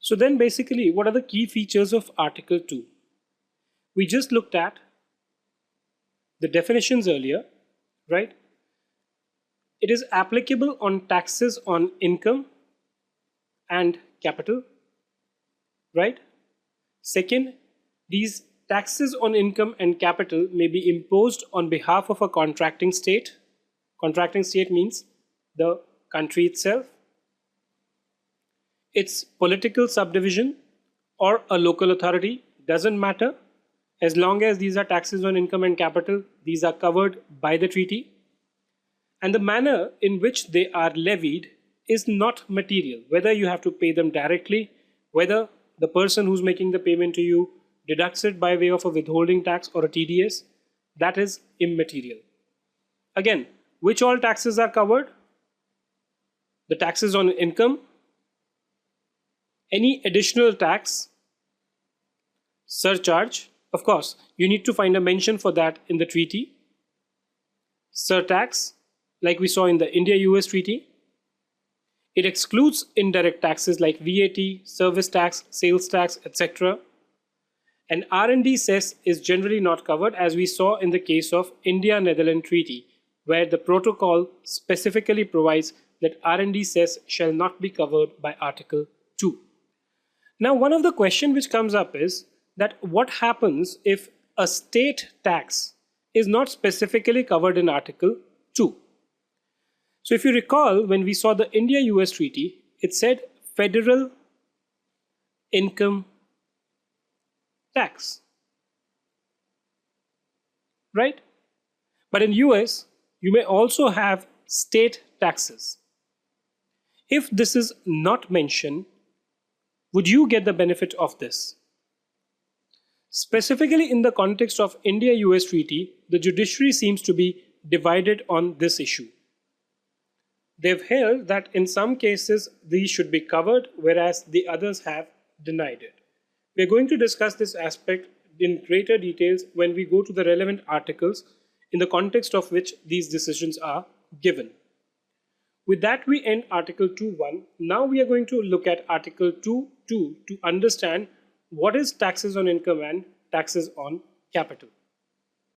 So then basically, what are the key features of Article 2? We just looked at the definitions earlier, right? It is applicable on taxes on income and capital, right? Second, these taxes on income and capital may be imposed on behalf of a contracting state. Contracting state means the country itself, its political subdivision, or a local authority, doesn't matter. As long as these are taxes on income and capital, these are covered by the treaty. And the manner in which they are levied is not material. Whether you have to pay them directly, whether the person who's making the payment to you deducts it by way of a withholding tax or a TDS, that is immaterial. Again, which all taxes are covered? The taxes on income, any additional tax, surcharge. Of course, you need to find a mention for that in the treaty. Surtax, like we saw in the India-US treaty. It excludes indirect taxes like VAT, service tax, sales tax, etc. And R&D cess is generally not covered, as we saw in the case of India-Netherlands treaty, where the protocol specifically provides that R&D cess shall not be covered by Article 2. Now, one of the questions which comes up is that what happens if a state tax is not specifically covered in Article 2? So if you recall, when we saw the India-US treaty, it said federal income tax, right? But in US, you may also have state taxes. If this is not mentioned, would you get the benefit of this? Specifically in the context of India-US treaty, the judiciary seems to be divided on this issue. They've held that in some cases these should be covered, whereas the others have denied it. We're going to discuss this aspect in greater details when we go to the relevant articles in the context of which these decisions are given. With that, we end Article 2.1. Now we are going to look at Article 2.2 to understand what is taxes on income and taxes on capital.